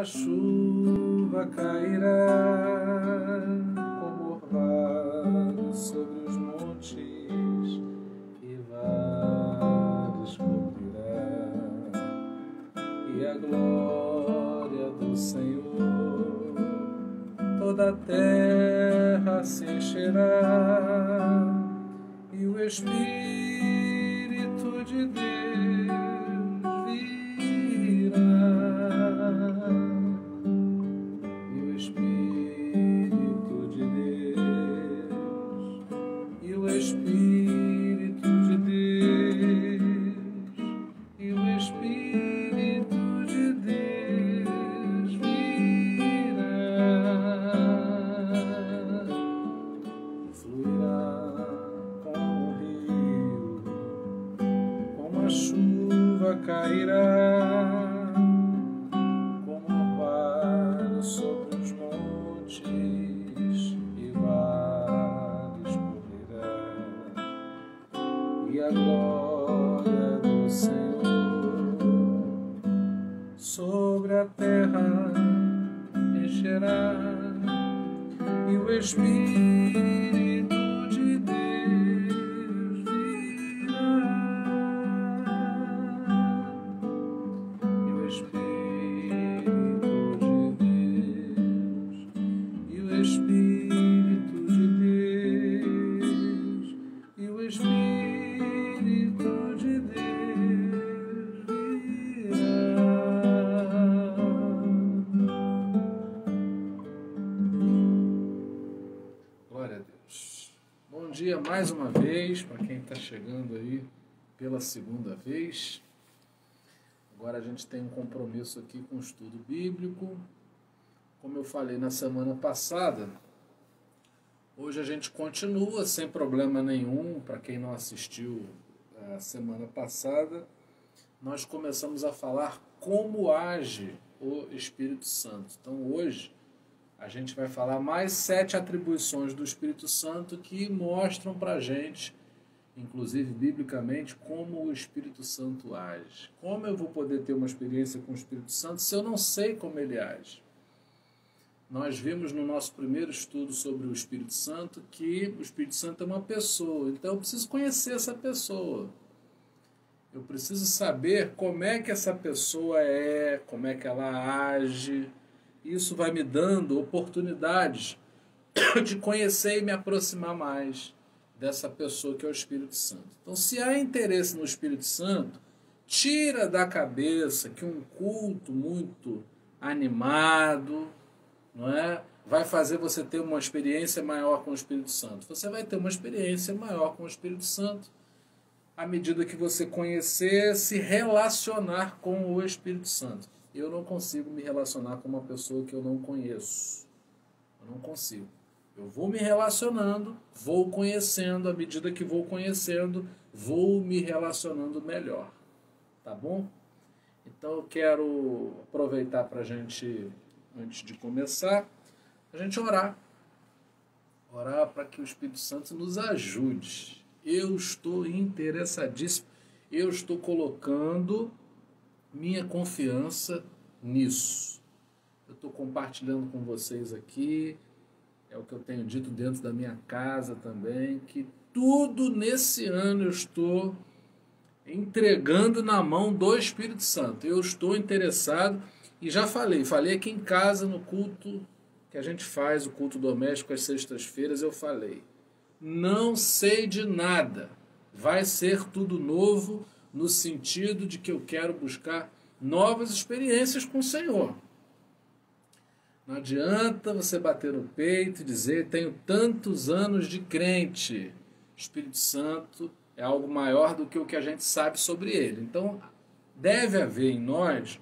chuva cairá como orvalho sobre os montes e vales cobrirá, e a glória do Senhor toda a terra se encherá, e o Espírito de Deus cairá como orvalho sobre os montes e vales cobrirá, e a glória do Senhor sobre a terra encherá, e o Espírito de Deus virá. Glória a Deus. Bom dia mais uma vez para quem está chegando aí pela segunda vez. Agora a gente tem um compromisso aqui com o estudo bíblico. Como eu falei na semana passada, hoje a gente continua sem problema nenhum. Para quem não assistiu a semana passada, nós começamos a falar como age o Espírito Santo. Então hoje a gente vai falar mais 7 atribuições do Espírito Santo que mostram para a gente, inclusive biblicamente, como o Espírito Santo age. Como eu vou poder ter uma experiência com o Espírito Santo se eu não sei como ele age? Nós vimos no nosso primeiro estudo sobre o Espírito Santo que o Espírito Santo é uma pessoa, então eu preciso conhecer essa pessoa. Eu preciso saber como é que essa pessoa é, como é que ela age. Isso vai me dando oportunidades de conhecer e me aproximar mais dessa pessoa que é o Espírito Santo. Então, se há interesse no Espírito Santo, tira da cabeça que um culto muito animado, não é, vai fazer você ter uma experiência maior com o Espírito Santo. Você vai ter uma experiência maior com o Espírito Santo à medida que você conhecer, se relacionar com o Espírito Santo. Eu não consigo me relacionar com uma pessoa que eu não conheço. Eu não consigo. Eu vou me relacionando, vou conhecendo, à medida que vou conhecendo, vou me relacionando melhor. Tá bom? Então eu quero aproveitar para a gente, antes de começar, a gente orar. Orar para que o Espírito Santo nos ajude. Eu estou interessadíssimo. Eu estou colocando minha confiança nisso. Eu estou compartilhando com vocês aqui, é o que eu tenho dito dentro da minha casa também, que tudo nesse ano eu estou entregando na mão do Espírito Santo. Eu estou interessado e já falei aqui em casa no culto que a gente faz, o culto doméstico às sextas-feiras, eu falei, não sei de nada, vai ser tudo novo, no sentido de que eu quero buscar novas experiências com o Senhor. Não adianta você bater no peito e dizer, tenho tantos anos de crente. O Espírito Santo é algo maior do que o que a gente sabe sobre ele. Então, deve haver em nós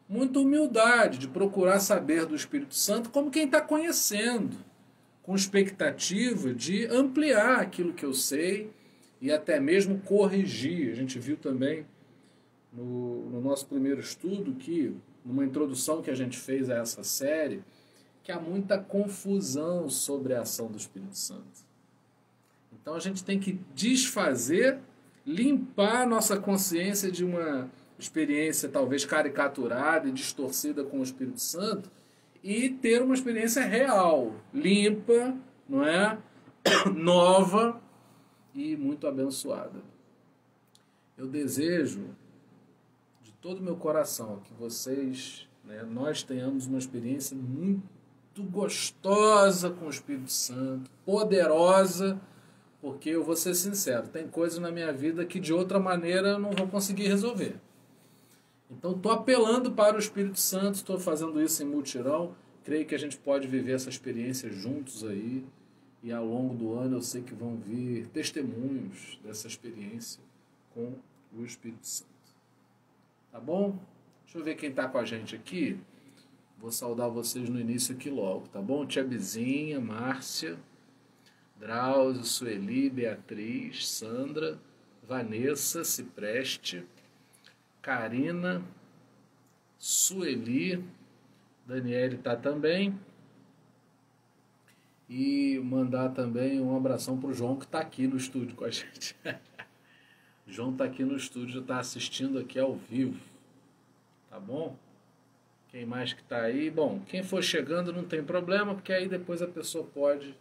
muita humildade de procurar saber do Espírito Santo como quem está conhecendo, com expectativa de ampliar aquilo que eu sei e até mesmo corrigir. A gente viu também no nosso primeiro estudo, que numa introdução que a gente fez a essa série, que há muita confusão sobre a ação do Espírito Santo. Então a gente tem que desfazer, limpar a nossa consciência de uma experiência talvez caricaturada e distorcida com o Espírito Santo e ter uma experiência real, limpa, não é? Nova e muito abençoada. Eu desejo de todo o meu coração que vocês, né, nós tenhamos uma experiência muito gostosa com o Espírito Santo, poderosa, porque eu vou ser sincero, tem coisas na minha vida que de outra maneira eu não vou conseguir resolver. Então estou apelando para o Espírito Santo, estou fazendo isso em mutirão, creio que a gente pode viver essa experiência juntos aí, e ao longo do ano eu sei que vão vir testemunhos dessa experiência com o Espírito Santo. Tá bom? Deixa eu ver quem está com a gente aqui. Vou saudar vocês no início aqui logo, tá bom? Tia Bizinha, Márcia, Drauzio, Sueli, Beatriz, Sandra, Vanessa, Cipreste, Karina, Sueli, Daniele tá também. E mandar também um abração pro João que está aqui no estúdio com a gente. O João está aqui no estúdio, está assistindo aqui ao vivo. Tá bom? Quem mais que está aí? Bom, quem for chegando não tem problema, porque aí depois a pessoa pode,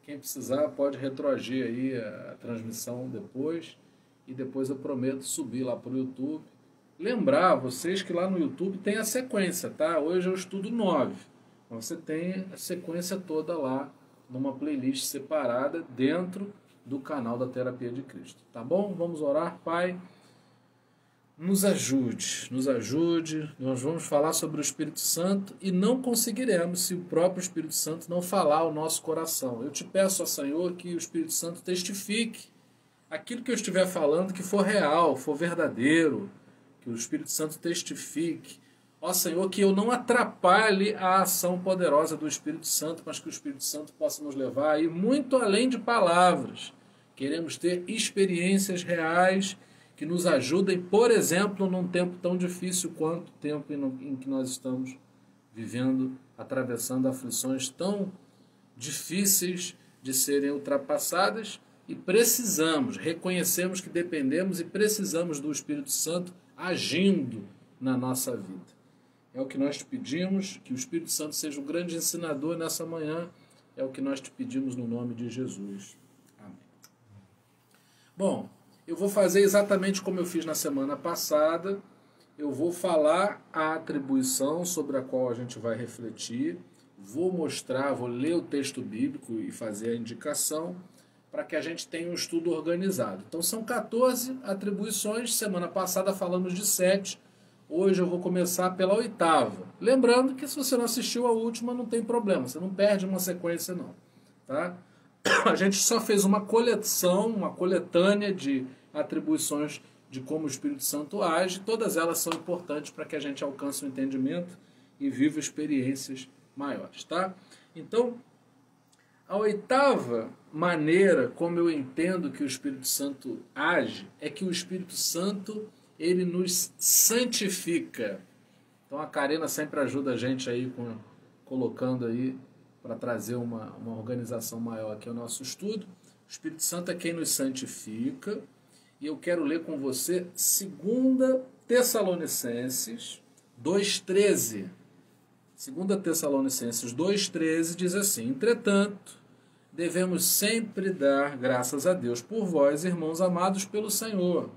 quem precisar, pode retroagir aí a transmissão depois. E depois eu prometo subir lá para o YouTube. Lembrar vocês que lá no YouTube tem a sequência, tá? Hoje eu estudo 9. Você tem a sequência toda lá numa playlist separada dentro do canal da Terapia de Cristo. Tá bom? Vamos orar, Pai. Nos ajude, nos ajude. Nós vamos falar sobre o Espírito Santo e não conseguiremos se o próprio Espírito Santo não falar ao nosso coração. Eu te peço, ó Senhor, que o Espírito Santo testifique aquilo que eu estiver falando que for real, for verdadeiro, que o Espírito Santo testifique. Ó Senhor, que eu não atrapalhe a ação poderosa do Espírito Santo, mas que o Espírito Santo possa nos levar aí muito além de palavras. Queremos ter experiências reais que nos ajudem, por exemplo, num tempo tão difícil quanto o tempo em que nós estamos vivendo, atravessando aflições tão difíceis de serem ultrapassadas, e precisamos, reconhecemos que dependemos e precisamos do Espírito Santo agindo na nossa vida. É o que nós te pedimos, que o Espírito Santo seja um grande ensinador nessa manhã. É o que nós te pedimos no nome de Jesus. Amém. Bom, eu vou fazer exatamente como eu fiz na semana passada. Eu vou falar a atribuição sobre a qual a gente vai refletir. Vou mostrar, vou ler o texto bíblico e fazer a indicação para que a gente tenha um estudo organizado. Então são 14 atribuições. Semana passada falamos de 7. Hoje eu vou começar pela 8ª. Lembrando que se você não assistiu a última, não tem problema. Você não perde uma sequência, não. Tá? A gente só fez uma coleção, uma coletânea de atribuições de como o Espírito Santo age. Todas elas são importantes para que a gente alcance o entendimento e viva experiências maiores. Tá? Então, a 8ª maneira como eu entendo que o Espírito Santo age é que o Espírito Santo ele nos santifica. Então a Karina sempre ajuda a gente aí colocando aí para trazer uma organização maior aqui ao nosso estudo. O Espírito Santo é quem nos santifica. E eu quero ler com você 2 Tessalonicenses 2,13. 2 Tessalonicenses 2,13 diz assim: entretanto, devemos sempre dar graças a Deus por vós, irmãos amados pelo Senhor,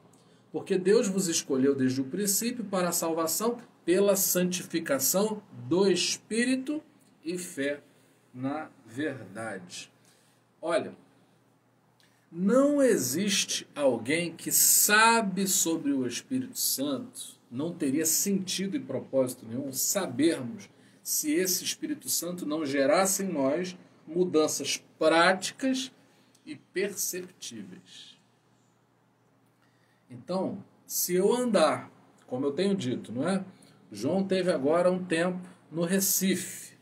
porque Deus vos escolheu desde o princípio para a salvação pela santificação do Espírito e fé na verdade. Olha, não existe alguém que sabe sobre o Espírito Santo, não teria sentido e propósito nenhum sabermos se esse Espírito Santo não gerasse em nós mudanças práticas e perceptíveis. Então, se eu andar, como eu tenho dito, não é? João teve agora um tempo no Recife.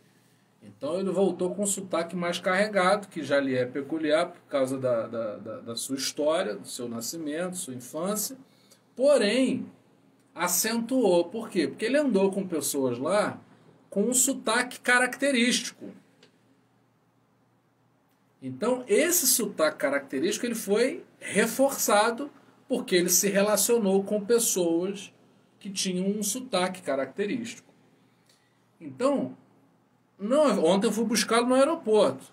Então ele voltou com um sotaque mais carregado, que já lhe é peculiar por causa da sua história, do seu nascimento, sua infância. Porém, acentuou. Por quê? Porque ele andou com pessoas lá com um sotaque característico. Então, esse sotaque característico ele foi reforçado porque ele se relacionou com pessoas que tinham um sotaque característico. Então, ontem eu fui buscá-lo no aeroporto.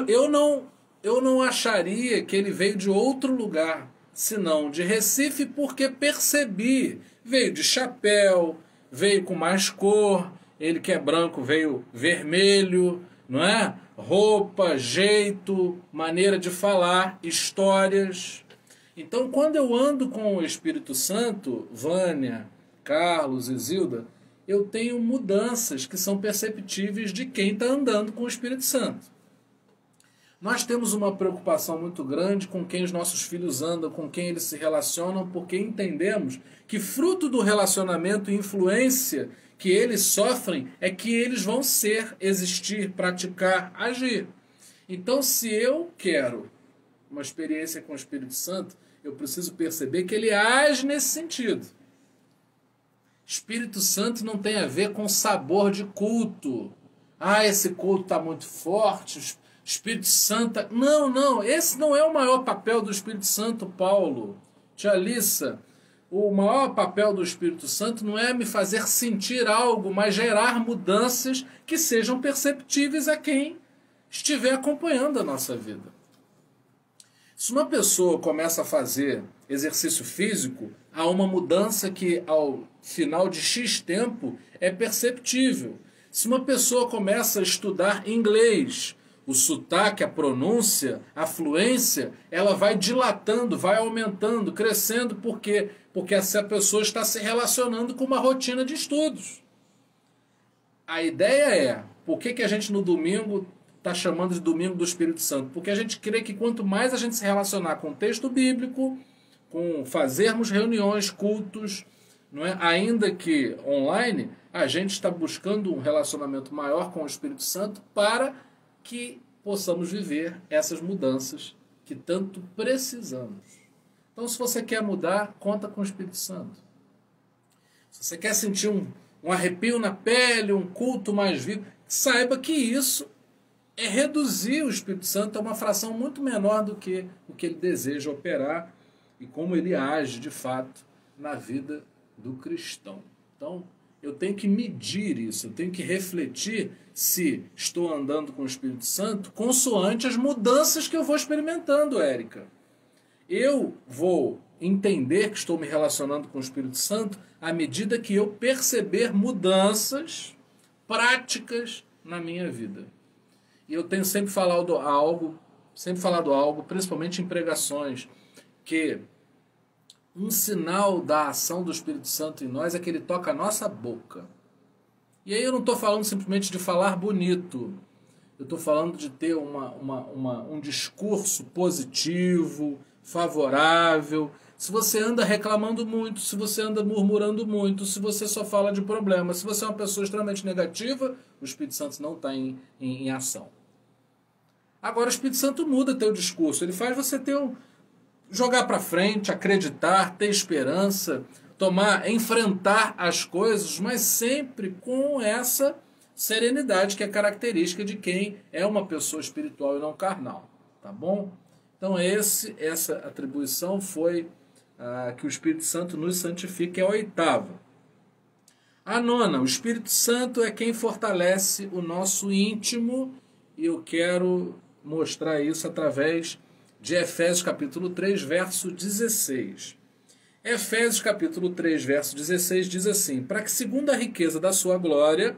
Eu não acharia que ele veio de outro lugar, senão de Recife, porque percebi. Veio de chapéu, veio com mais cor, ele que é branco veio vermelho, não é? Roupa, jeito, maneira de falar, histórias. Então, quando eu ando com o Espírito Santo, Vânia, Carlos e Zilda, eu tenho mudanças que são perceptíveis de quem está andando com o Espírito Santo. Nós temos uma preocupação muito grande com quem os nossos filhos andam, com quem eles se relacionam, porque entendemos que fruto do relacionamento e influência que eles sofrem é que eles vão ser, existir, praticar, agir. Então, se eu quero uma experiência com o Espírito Santo, eu preciso perceber que ele age nesse sentido. Espírito Santo não tem a ver com sabor de culto. Ah, esse culto está muito forte, Espírito Santo... Não, esse não é o maior papel do Espírito Santo, Paulo. Tia Alissa, o maior papel do Espírito Santo não é me fazer sentir algo, mas gerar mudanças que sejam perceptíveis a quem estiver acompanhando a nossa vida. Se uma pessoa começa a fazer exercício físico, há uma mudança que ao final de X tempo é perceptível. Se uma pessoa começa a estudar inglês, o sotaque, a pronúncia, a fluência, ela vai dilatando, vai aumentando, crescendo. Por quê? Porque essa pessoa está se relacionando com uma rotina de estudos. A ideia é, por que a gente no domingo está chamando de domingo do Espírito Santo? Porque a gente crê que quanto mais a gente se relacionar com o texto bíblico, com fazermos reuniões, cultos, não é? Ainda que online, a gente está buscando um relacionamento maior com o Espírito Santo para que possamos viver essas mudanças que tanto precisamos. Então, se você quer mudar, conta com o Espírito Santo. Se você quer sentir um arrepio na pele, um culto mais vivo, saiba que isso é reduzir o Espírito Santo a uma fração muito menor do que o que ele deseja operar e como ele age, de fato, na vida do cristão. Então, eu tenho que medir isso, eu tenho que refletir se estou andando com o Espírito Santo consoante as mudanças que eu vou experimentando, Érica. Eu vou entender que estou me relacionando com o Espírito Santo à medida que eu perceber mudanças práticas na minha vida. E eu tenho sempre falado algo, principalmente em pregações, que um sinal da ação do Espírito Santo em nós é que ele toca a nossa boca. E aí eu não estou falando simplesmente de falar bonito. Eu estou falando de ter um discurso positivo, favorável. Se você anda reclamando muito, se você anda murmurando muito, se você só fala de problemas, se você é uma pessoa extremamente negativa, o Espírito Santo não está em ação. Agora o Espírito Santo muda teu discurso. Ele faz você ter jogar para frente, acreditar, ter esperança, enfrentar as coisas, mas sempre com essa serenidade que é característica de quem é uma pessoa espiritual e não carnal, tá bom? Então essa atribuição foi que o Espírito Santo nos santifica, é a 8ª. A 9ª, o Espírito Santo é quem fortalece o nosso íntimo, e eu quero mostrar isso através de Efésios capítulo 3, verso 16. Efésios capítulo 3, verso 16 diz assim: para que segundo a riqueza da sua glória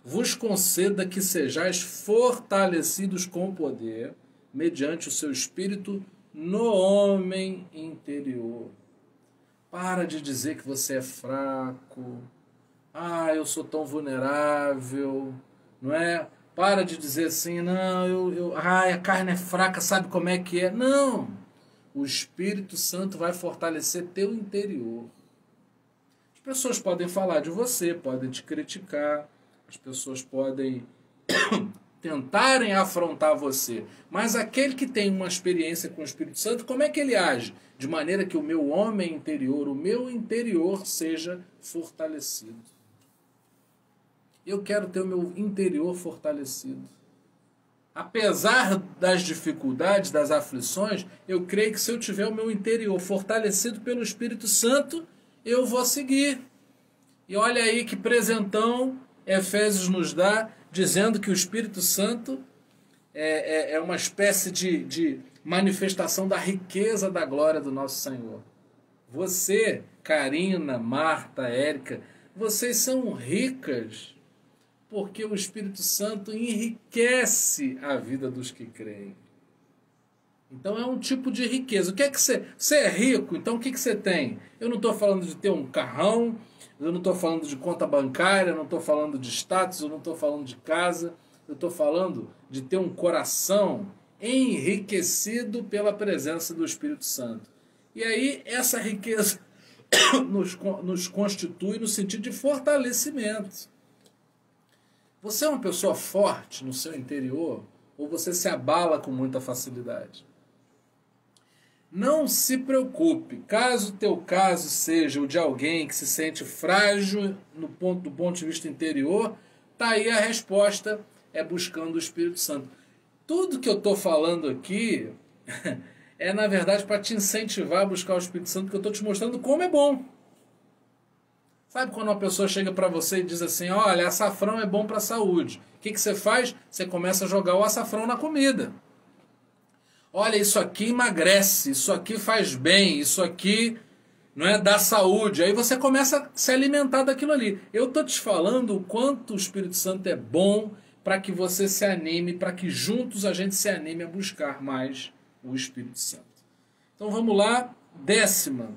vos conceda que sejais fortalecidos com poder, mediante o seu Espírito, no homem interior. Para de dizer que você é fraco. Eu sou tão vulnerável, não é? Para de dizer assim, não, a carne é fraca, sabe como é que é? Não, o Espírito Santo vai fortalecer teu interior. As pessoas podem falar de você, podem te criticar, as pessoas podem tentarem afrontar você, mas aquele que tem uma experiência com o Espírito Santo, como é que ele age? De maneira que o meu homem interior, o meu interior seja fortalecido. Eu quero ter o meu interior fortalecido. Apesar das dificuldades, das aflições, eu creio que se eu tiver o meu interior fortalecido pelo Espírito Santo, eu vou seguir. E olha aí que presentão Efésios nos dá, dizendo que o Espírito Santo é uma espécie de manifestação da riqueza da glória do nosso Senhor. Você, Karina, Marta, Érica, vocês são ricas porque o Espírito Santo enriquece a vida dos que creem. Então é um tipo de riqueza. O que é que você é rico? Então o que você tem? Eu não estou falando de ter um carrão, eu não estou falando de conta bancária, eu não estou falando de status, eu não estou falando de casa, eu estou falando de ter um coração enriquecido pela presença do Espírito Santo. E aí essa riqueza nos constitui no sentido de fortalecimento. Você é uma pessoa forte no seu interior ou você se abala com muita facilidade? Não se preocupe, caso o teu caso seja o de alguém que se sente frágil do ponto de vista interior, tá aí a resposta, é buscando o Espírito Santo. Tudo que eu estou falando aqui é, na verdade, para te incentivar a buscar o Espírito Santo, porque eu estou te mostrando como é bom. Sabe quando uma pessoa chega para você e diz assim, olha, açafrão é bom para a saúde. O que você faz? Você começa a jogar o açafrão na comida. Olha, isso aqui emagrece, isso aqui faz bem, isso aqui não é dá saúde. Aí você começa a se alimentar daquilo ali. Eu estou te falando o quanto o Espírito Santo é bom para que você se anime, para que juntos a gente se anime a buscar mais o Espírito Santo. Então vamos lá, 10ª.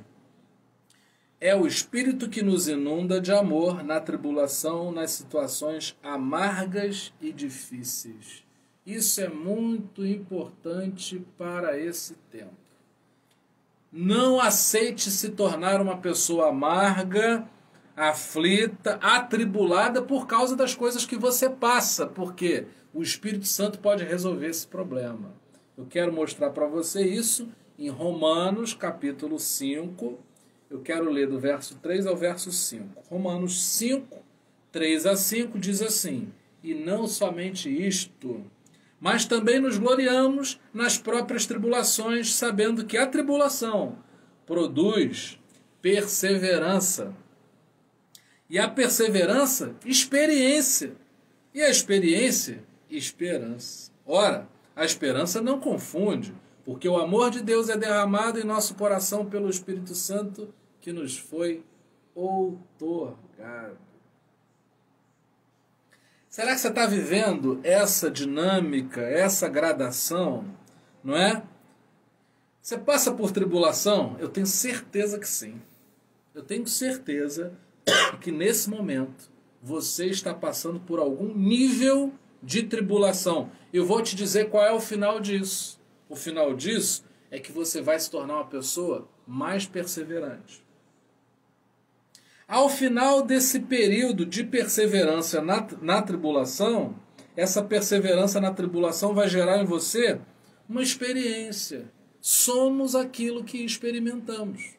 É o Espírito que nos inunda de amor na tribulação, nas situações amargas e difíceis. Isso é muito importante para esse tempo. Não aceite se tornar uma pessoa amarga, aflita, atribulada por causa das coisas que você passa, porque o Espírito Santo pode resolver esse problema. Eu quero mostrar para você isso em Romanos, capítulo 5. Eu quero ler do verso 3 ao verso 5. Romanos 5, 3 a 5 diz assim: e não somente isto, mas também nos gloriamos nas próprias tribulações, sabendo que a tribulação produz perseverança. E a perseverança, experiência. E a experiência, esperança. Ora, a esperança não confunde, porque o amor de Deus é derramado em nosso coração pelo Espírito Santo que nos foi outorgado. Será que você está vivendo essa dinâmica, essa gradação, não é? Você passa por tribulação? Eu tenho certeza que sim. Eu tenho certeza que nesse momento você está passando por algum nível de tribulação. Eu vou te dizer qual é o final disso. O final disso é que você vai se tornar uma pessoa mais perseverante. Ao final desse período de perseverança na tribulação, essa perseverança na tribulação vai gerar em você uma experiência. Somos aquilo que experimentamos.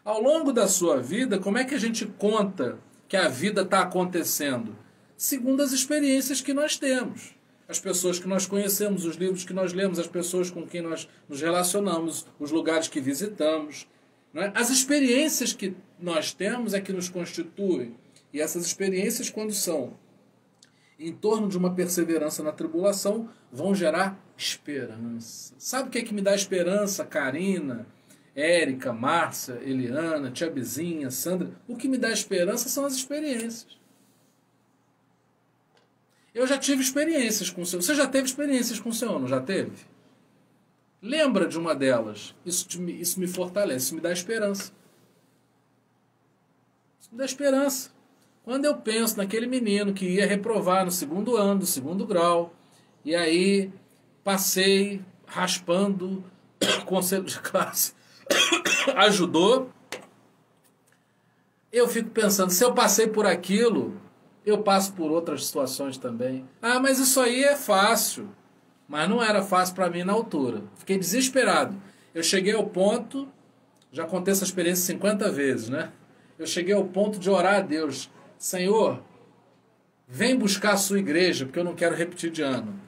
Ao longo da sua vida, como é que a gente conta que a vida está acontecendo? Segundo as experiências que nós temos. As pessoas que nós conhecemos, os livros que nós lemos, as pessoas com quem nós nos relacionamos, os lugares que visitamos. Não é? As experiências que nós temos é que nos constituem. E essas experiências, quando são em torno de uma perseverança na tribulação, vão gerar esperança. Sabe o que é que me dá esperança, Karina, Érica, Márcia, Eliana, Tia Bizinha, Sandra? O que me dá esperança são as experiências. Eu já tive experiências com o Senhor. Você já teve experiências com o Senhor, não já teve? Lembra de uma delas. Isso me fortalece, isso me dá esperança. Isso me dá esperança. Quando eu penso naquele menino que ia reprovar no 2º ano, do 2º grau, e aí passei raspando o conselho de classe, ajudou, eu fico pensando, se eu passei por aquilo, eu passo por outras situações também. Ah, mas isso aí é fácil. Mas não era fácil para mim na altura. Fiquei desesperado. Eu cheguei ao ponto, já contei essa experiência 50 vezes, né? Eu cheguei ao ponto de orar a Deus. Senhor, vem buscar a sua igreja, porque eu não quero repetir de ano.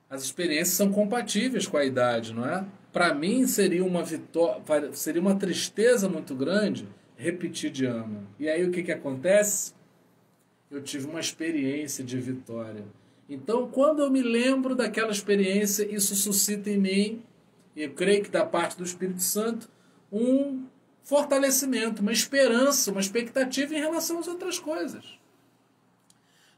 As experiências são compatíveis com a idade, não é? para mim seria uma vitória, seria uma tristeza muito grande repetir de ano. E aí o que que acontece? Eu tive uma experiência de vitória. Então, quando eu me lembro daquela experiência, isso suscita em mim, e eu creio que da parte do Espírito Santo, um fortalecimento, uma esperança, uma expectativa em relação às outras coisas.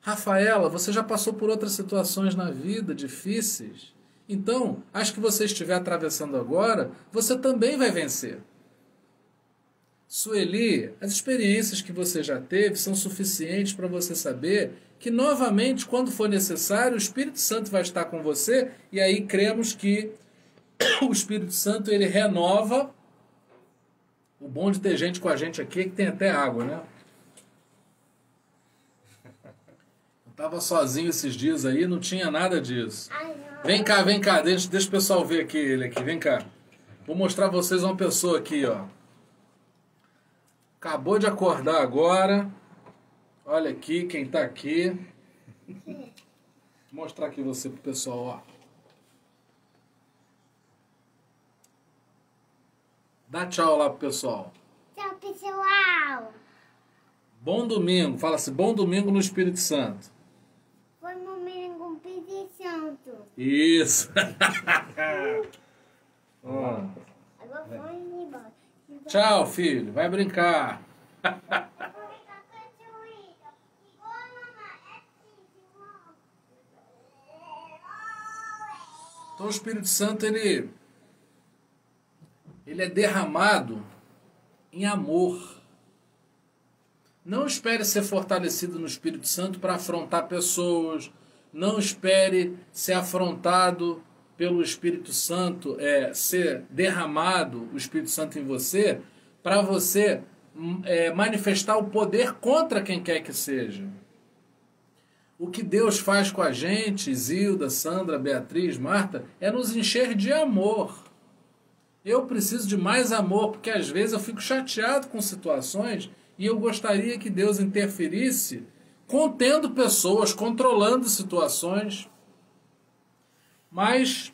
Rafaela, você já passou por outras situações na vida difíceis? Então, as que você estiver atravessando agora, você também vai vencer. Sueli, as experiências que você já teve são suficientes para você saber que, novamente, quando for necessário, o Espírito Santo vai estar com você, e aí cremos que o Espírito Santo ele renova. O bom de ter gente com a gente aqui é que tem até água, né? Eu estava sozinho esses dias aí, não tinha nada disso. Vem cá, deixa o pessoal ver aqui ele aqui, vem cá. Vou mostrar a vocês uma pessoa aqui, ó. Acabou de acordar agora. Olha aqui quem tá aqui. Vou mostrar aqui você pro pessoal, ó. Dá tchau lá pro pessoal. Tchau, pessoal. Bom domingo. Fala assim, bom domingo no Espírito Santo. Foi um domingo com o Espírito Santo. Isso. Ó. Agora foi embora. Tchau, filho. Vai brincar. Então o Espírito Santo, ele é derramado em amor. Não espere ser fortalecido no Espírito Santo para afrontar pessoas. Não espere ser afrontado pelo Espírito Santo, ser derramado o Espírito Santo em você, para você manifestar o poder contra quem quer que seja. O que Deus faz com a gente, Zilda, Sandra, Beatriz, Marta, é nos encher de amor. Eu preciso de mais amor, porque às vezes eu fico chateado com situações e eu gostaria que Deus interferisse contendo pessoas, controlando situações. Mas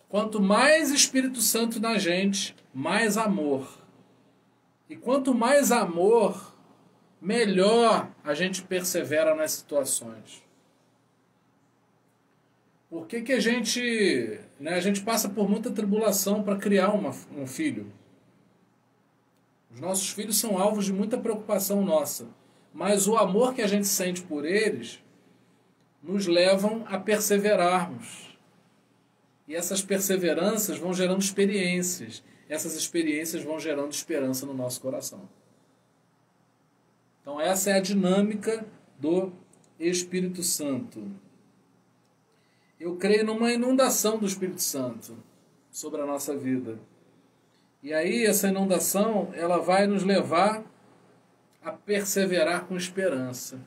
quanto mais Espírito Santo na gente, mais amor. E quanto mais amor, melhor a gente persevera nas situações. Por que a gente passa por muita tribulação para criar um filho? Os nossos filhos são alvos de muita preocupação nossa. Mas o amor que a gente sente por eles nos levam a perseverarmos. E essas perseveranças vão gerando experiências. Essas experiências vão gerando esperança no nosso coração. Então essa é a dinâmica do Espírito Santo. Eu creio numa inundação do Espírito Santo sobre a nossa vida. E aí essa inundação, ela vai nos levar a perseverar com esperança.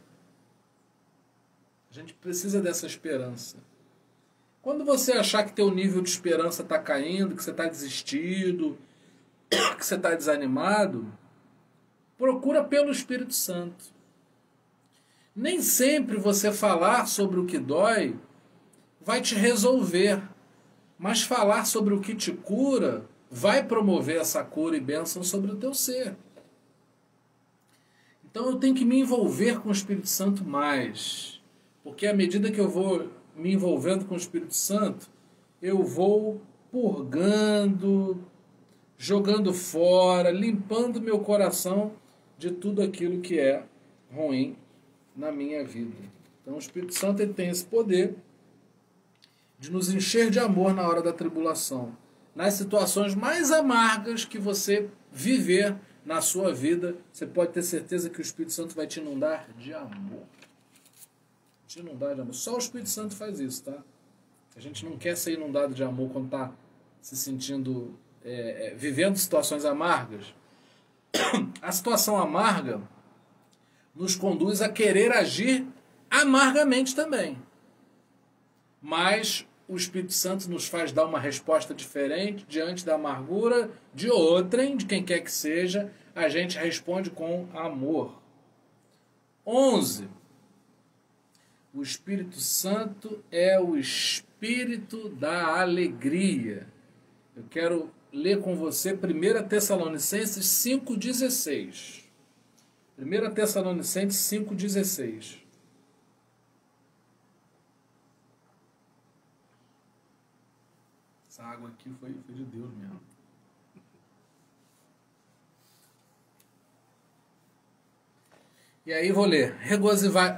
A gente precisa dessa esperança. Quando você achar que teu nível de esperança está caindo, que você está desistido, que você está desanimado, procura pelo Espírito Santo. Nem sempre você falar sobre o que dói vai te resolver, mas falar sobre o que te cura vai promover essa cura e bênção sobre o teu ser. Então eu tenho que me envolver com o Espírito Santo mais, porque à medida que eu vou me envolvendo com o Espírito Santo, eu vou purgando, jogando fora, limpando meu coração de tudo aquilo que é ruim na minha vida. Então o Espírito Santo ele tem esse poder de nos encher de amor na hora da tribulação. Nas situações mais amargas que você viver na sua vida, você pode ter certeza que o Espírito Santo vai te inundar de amor. Te inundar de amor. Só o Espírito Santo faz isso, tá? A gente não quer ser inundado de amor quando está se sentindo, vivendo situações amargas. A situação amarga nos conduz a querer agir amargamente também. Mas o Espírito Santo nos faz dar uma resposta diferente diante da amargura de outrem, de quem quer que seja, a gente responde com amor. 11. O Espírito Santo é o Espírito da alegria. Eu quero ler com você 1 Tessalonicenses 5,16. 1 Tessalonicenses 5,16. Essa água aqui foi de Deus mesmo. E aí vou ler.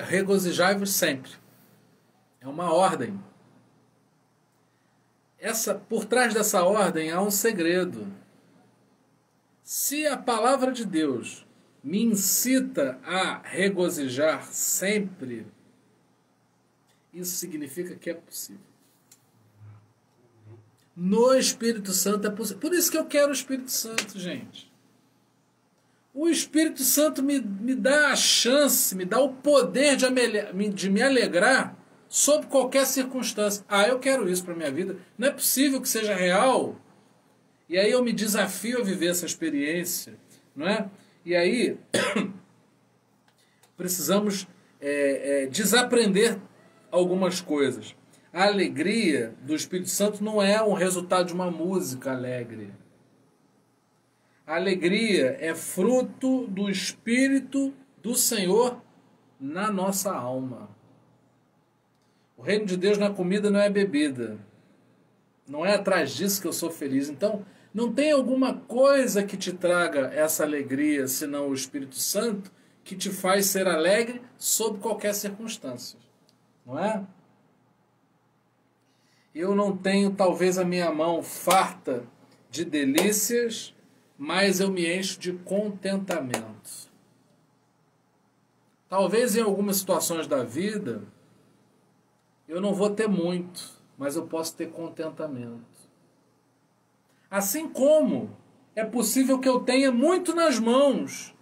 Regozijai-vos sempre. É uma ordem. Por trás dessa ordem há um segredo. Se a palavra de Deus me incita a regozijar sempre, isso significa que é possível. No Espírito Santo é possível. Por isso que eu quero o Espírito Santo, gente. O Espírito Santo me dá a chance, me dá o poder de me alegrar sob qualquer circunstância. Eu quero isso para a minha vida. Não é possível que seja real. E aí eu me desafio a viver essa experiência, não é? E aí precisamos desaprender algumas coisas. A alegria do Espírito Santo não é um resultado de uma música alegre. A alegria é fruto do Espírito do Senhor na nossa alma. O reino de Deus na comida não é bebida. Não é atrás disso que eu sou feliz. Então, não tem alguma coisa que te traga essa alegria, senão o Espírito Santo, que te faz ser alegre sob qualquer circunstância. Não é? Eu não tenho, talvez, a minha mão farta de delícias, mas eu me encho de contentamento. Talvez em algumas situações da vida eu não vou ter muito, mas eu posso ter contentamento. Assim como é possível que eu tenha muito nas mãos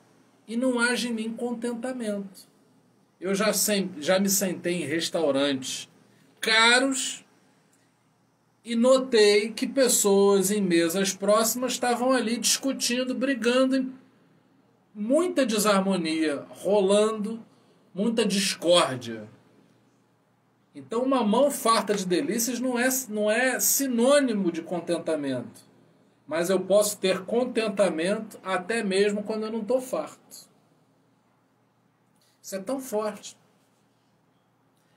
e não haja em mim contentamento. Eu já me sentei em restaurantes caros e notei que pessoas em mesas próximas estavam ali discutindo, brigando, muita desarmonia rolando, muita discórdia. Então uma mão farta de delícias não é sinônimo de contentamento. Mas eu posso ter contentamento até mesmo quando eu não estou farto. Isso é tão forte.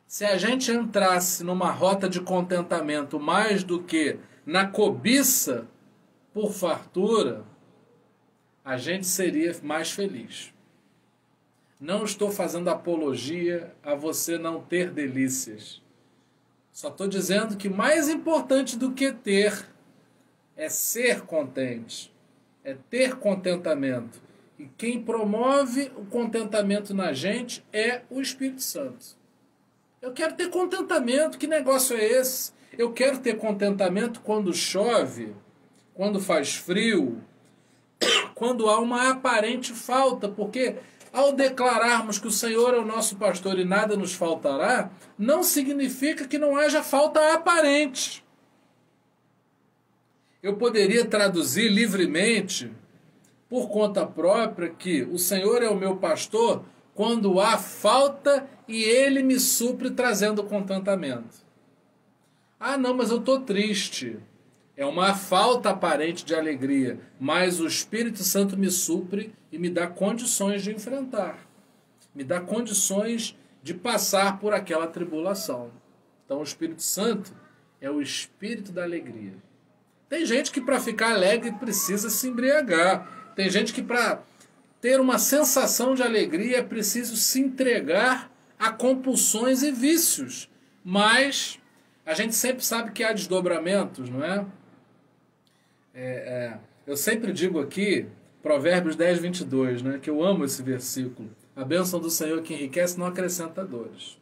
Se a gente entrasse numa rota de contentamento mais do que na cobiça por fartura, a gente seria mais feliz. Não estou fazendo apologia a você não ter delícias. Só estou dizendo que mais importante do que ter é ser contente, é ter contentamento. E quem promove o contentamento na gente é o Espírito Santo. Eu quero ter contentamento. Que negócio é esse? Eu quero ter contentamento quando chove, quando faz frio, quando há uma aparente falta, porque ao declararmos que o Senhor é o nosso pastor e nada nos faltará, não significa que não haja falta aparente. Eu poderia traduzir livremente, por conta própria, que o Senhor é o meu pastor quando há falta e Ele me supre trazendo contentamento. Não, mas eu estou triste. É uma falta aparente de alegria, mas o Espírito Santo me supre e me dá condições de enfrentar. Me dá condições de passar por aquela tribulação. Então o Espírito Santo é o Espírito da alegria. Tem gente que para ficar alegre precisa se embriagar. Tem gente que para ter uma sensação de alegria é preciso se entregar a compulsões e vícios. Mas a gente sempre sabe que há desdobramentos, não é? Eu sempre digo aqui, Provérbios 10, 22, né, que eu amo esse versículo. A bênção do Senhor que enriquece não acrescenta dores.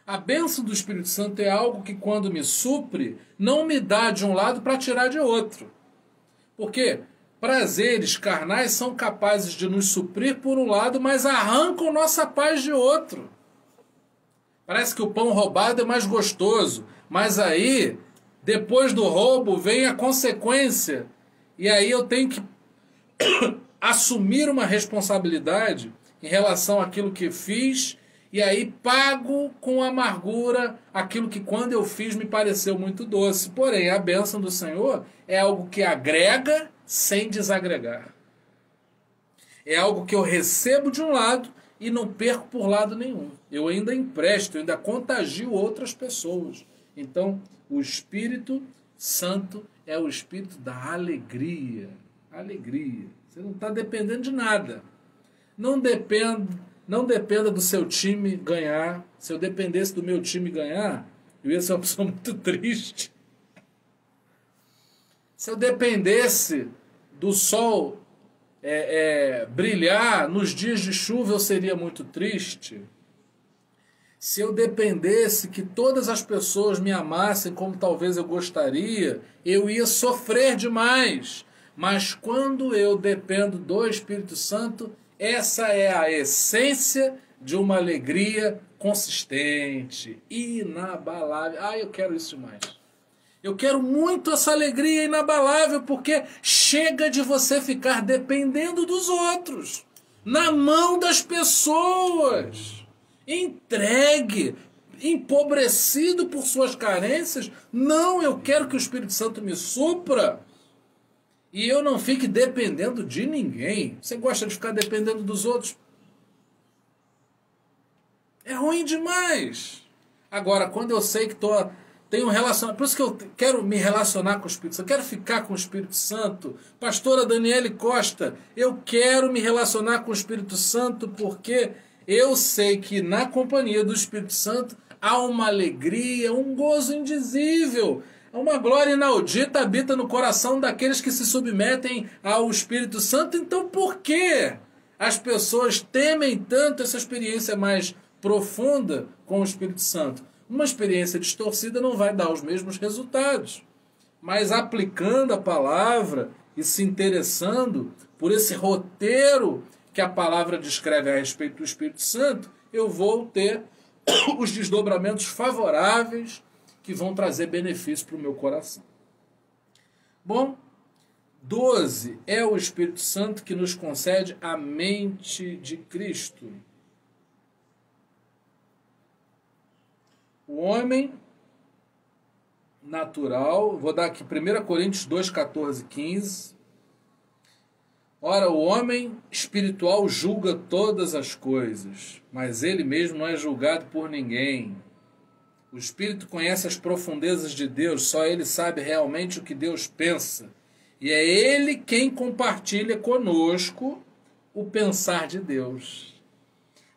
A bênção do Espírito Santo é algo que quando me supre, não me dá de um lado para tirar de outro. Porque prazeres carnais são capazes de nos suprir por um lado, mas arrancam nossa paz de outro. Parece que o pão roubado é mais gostoso, mas aí, depois do roubo, vem a consequência. E aí eu tenho que assumir uma responsabilidade em relação àquilo que fiz E aí pago com amargura aquilo que quando eu fiz me pareceu muito doce. Porém, a bênção do Senhor é algo que agrega sem desagregar. É algo que eu recebo de um lado e não perco por lado nenhum. Eu ainda empresto, eu ainda contagio outras pessoas. Então, o Espírito Santo é o Espírito da alegria. Alegria. Você não está dependendo de nada. Não dependa do seu time ganhar. Se eu dependesse do meu time ganhar, eu ia ser uma pessoa muito triste. Se eu dependesse do sol brilhar nos dias de chuva, eu seria muito triste. Se eu dependesse que todas as pessoas me amassem como talvez eu gostaria, eu ia sofrer demais. Mas quando eu dependo do Espírito Santo, essa é a essência de uma alegria consistente, inabalável. Eu quero isso demais. Eu quero muito essa alegria inabalável, porque chega de você ficar dependendo dos outros, na mão das pessoas, entregue, empobrecido por suas carências. Não, eu quero que o Espírito Santo me supra e eu não fique dependendo de ninguém. Você gosta de ficar dependendo dos outros? É ruim demais. Agora, quando eu sei que tenho um relacionamento, por isso que eu quero me relacionar com o Espírito Santo, eu quero ficar com o Espírito Santo. Pastora Daniele Costa, eu quero me relacionar com o Espírito Santo porque eu sei que na companhia do Espírito Santo há uma alegria, um gozo indizível. Uma glória inaudita habita no coração daqueles que se submetem ao Espírito Santo. Então por que as pessoas temem tanto essa experiência mais profunda com o Espírito Santo? Uma experiência distorcida não vai dar os mesmos resultados. Mas aplicando a palavra e se interessando por esse roteiro que a palavra descreve a respeito do Espírito Santo, eu vou ter os desdobramentos favoráveis que vão trazer benefício para o meu coração. Bom, 12 é o Espírito Santo que nos concede a mente de Cristo. O homem natural, vou dar aqui 1 Coríntios 2, 14, 15. Ora, o homem espiritual julga todas as coisas, mas ele mesmo não é julgado por ninguém. O Espírito conhece as profundezas de Deus, só ele sabe realmente o que Deus pensa. E é ele quem compartilha conosco o pensar de Deus.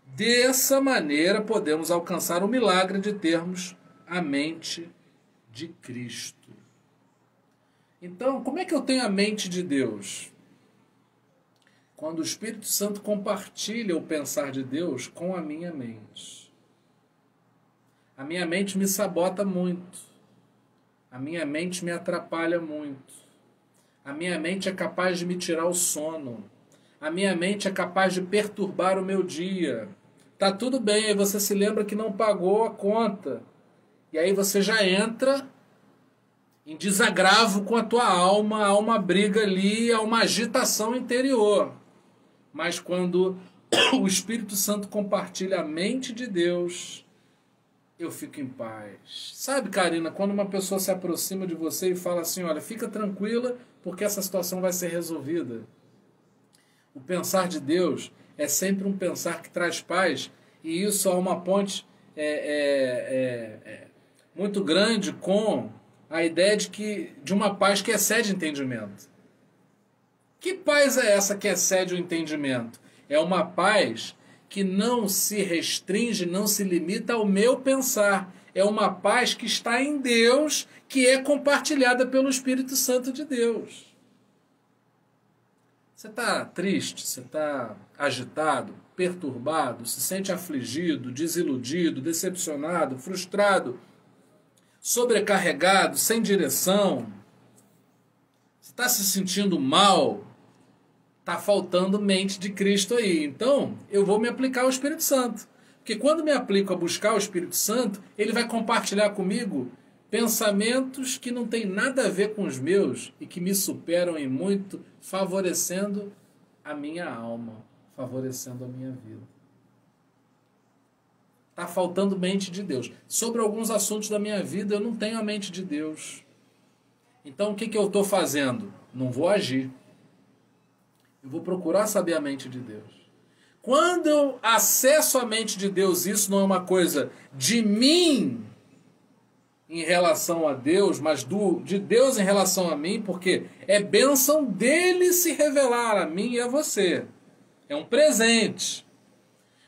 Dessa maneira podemos alcançar o milagre de termos a mente de Cristo. Então, como é que eu tenho a mente de Deus? Quando o Espírito Santo compartilha o pensar de Deus com a minha mente. A minha mente me sabota muito. A minha mente me atrapalha muito. A minha mente é capaz de me tirar o sono. A minha mente é capaz de perturbar o meu dia. Tá tudo bem, aí você se lembra que não pagou a conta. E aí você já entra em desagravo com a tua alma, há uma briga ali, há uma agitação interior. Mas quando o Espírito Santo compartilha a mente de Deus, eu fico em paz. Sabe, Karina, quando uma pessoa se aproxima de você e fala assim, olha, fica tranquila, porque essa situação vai ser resolvida. O pensar de Deus é sempre um pensar que traz paz, e isso há uma ponte muito grande com a ideia de uma paz que excede entendimento. Que paz é essa que excede o entendimento? É uma paz que não se restringe, não se limita ao meu pensar. É uma paz que está em Deus, que é compartilhada pelo Espírito Santo de Deus. Você está triste, você está agitado, perturbado, se sente afligido, desiludido, decepcionado, frustrado, sobrecarregado, sem direção. Você está se sentindo mal. Está faltando mente de Cristo aí. Então, eu vou me aplicar ao Espírito Santo. Porque quando me aplico a buscar o Espírito Santo, ele vai compartilhar comigo pensamentos que não têm nada a ver com os meus e que me superam em muito, favorecendo a minha alma, favorecendo a minha vida. Está faltando mente de Deus. Sobre alguns assuntos da minha vida, eu não tenho a mente de Deus. Então, o que eu estou fazendo? Não vou agir. Eu vou procurar saber a mente de Deus. Quando eu acesso a mente de Deus, isso não é uma coisa de mim em relação a Deus, mas de Deus em relação a mim, porque é bênção dele se revelar a mim e a você. É um presente.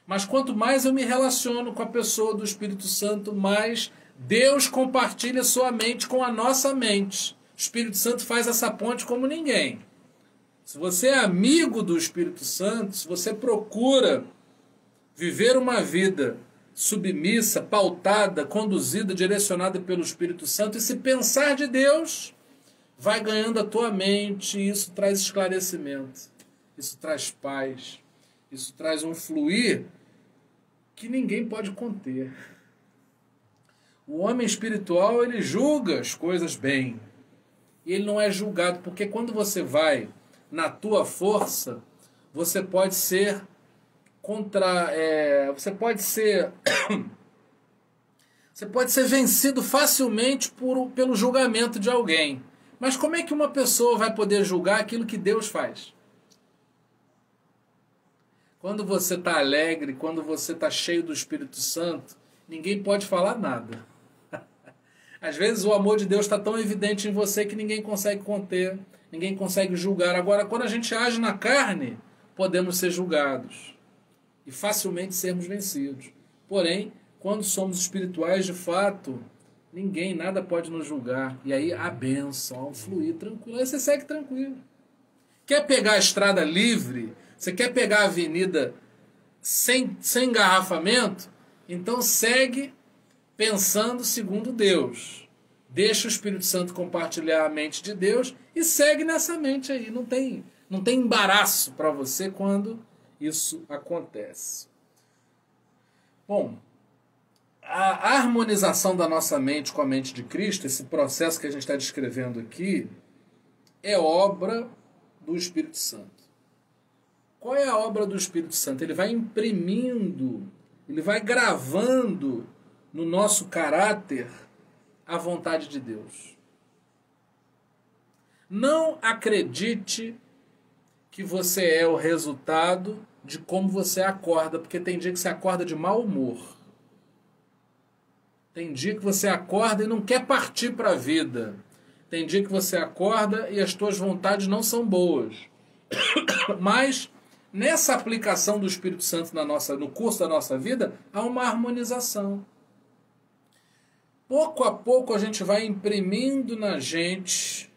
Mas quanto mais eu me relaciono com a pessoa do Espírito Santo, mais Deus compartilha sua mente com a nossa mente. O Espírito Santo faz essa ponte como ninguém. Se você é amigo do Espírito Santo, se você procura viver uma vida submissa, pautada, conduzida, direcionada pelo Espírito Santo, e se pensar de Deus, vai ganhando a tua mente, e isso traz esclarecimento, isso traz paz, isso traz um fluir que ninguém pode conter. O homem espiritual, ele julga as coisas bem, e ele não é julgado, porque quando você vai na tua força, você pode ser você pode ser vencido facilmente pelo julgamento de alguém. Mas como é que uma pessoa vai poder julgar aquilo que Deus faz? Quando você está alegre, quando você está cheio do Espírito Santo, ninguém pode falar nada. Às vezes o amor de Deus está tão evidente em você que ninguém consegue conter, ninguém consegue julgar. Agora, quando a gente age na carne, podemos ser julgados e facilmente sermos vencidos. Porém, quando somos espirituais de fato, nada pode nos julgar. E aí a bênção, ao fluir tranquilo. Aí você segue tranquilo. Quer pegar a estrada livre? Você quer pegar a avenida sem engarrafamento? Então segue pensando segundo Deus. Deixa o Espírito Santo compartilhar a mente de Deus e segue nessa mente aí. Não tem embaraço para você quando isso acontece. Bom, a harmonização da nossa mente com a mente de Cristo, esse processo que a gente está descrevendo aqui, é obra do Espírito Santo. Qual é a obra do Espírito Santo? Ele vai imprimindo, ele vai gravando no nosso caráter a vontade de Deus. Não acredite que você é o resultado de como você acorda, porque tem dia que você acorda de mau humor. Tem dia que você acorda e não quer partir para a vida. Tem dia que você acorda e as tuas vontades não são boas. Mas nessa aplicação do Espírito Santo no curso da nossa vida, há uma harmonização. Pouco a pouco a gente vai imprimindo na gente,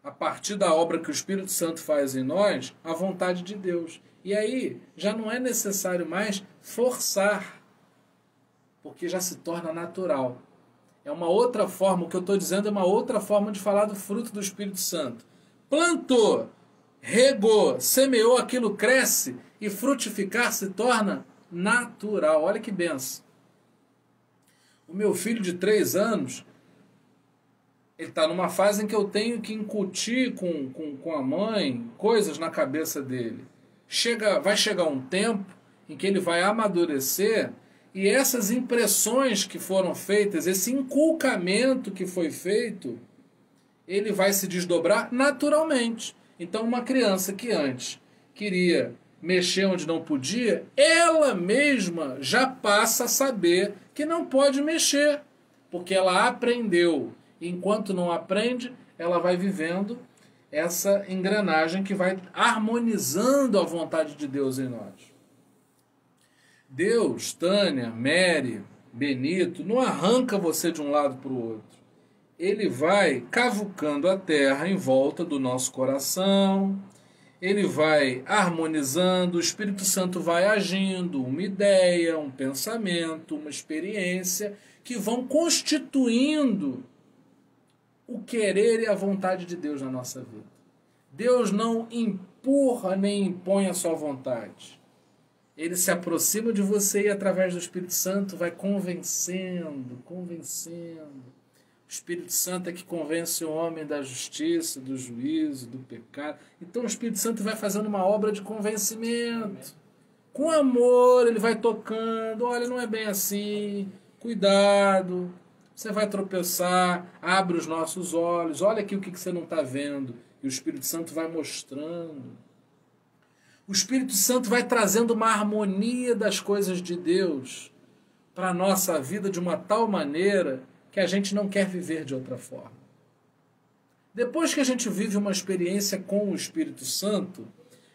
a partir da obra que o Espírito Santo faz em nós, a vontade de Deus. E aí já não é necessário mais forçar, porque já se torna natural. É uma outra forma, o que eu estou dizendo é uma outra forma de falar do fruto do Espírito Santo. Plantou, regou, semeou, aquilo cresce e frutificar se torna natural. Olha que benção. O meu filho de 3 anos, ele está numa fase em que eu tenho que incutir com a mãe coisas na cabeça dele. Vai chegar um tempo em que ele vai amadurecer e essas impressões que foram feitas, esse inculcamento que foi feito, ele vai se desdobrar naturalmente. Então, uma criança que antes queria mexer onde não podia, ela mesma já passa a saber que não pode mexer, porque ela aprendeu. Enquanto não aprende, ela vai vivendo essa engrenagem que vai harmonizando a vontade de Deus em nós. Deus, Tânia, Mary, Benito, não arranca você de um lado para o outro. Ele vai cavucando a terra em volta do nosso coração, ele vai harmonizando, o Espírito Santo vai agindo, uma ideia, um pensamento, uma experiência, que vão constituindo o querer e a vontade de Deus na nossa vida. Deus não empurra nem impõe a sua vontade. Ele se aproxima de você e através do Espírito Santo vai convencendo. O Espírito Santo é que convence o homem da justiça, do juízo, do pecado. Então o Espírito Santo vai fazendo uma obra de convencimento. Com amor, ele vai tocando. Olha, não é bem assim. Cuidado. Você vai tropeçar. Abre os nossos olhos. Olha aqui o que você não está vendo. E o Espírito Santo vai mostrando. O Espírito Santo vai trazendo uma harmonia das coisas de Deus para a nossa vida de uma tal maneira que a gente não quer viver de outra forma. Depois que a gente vive uma experiência com o Espírito Santo,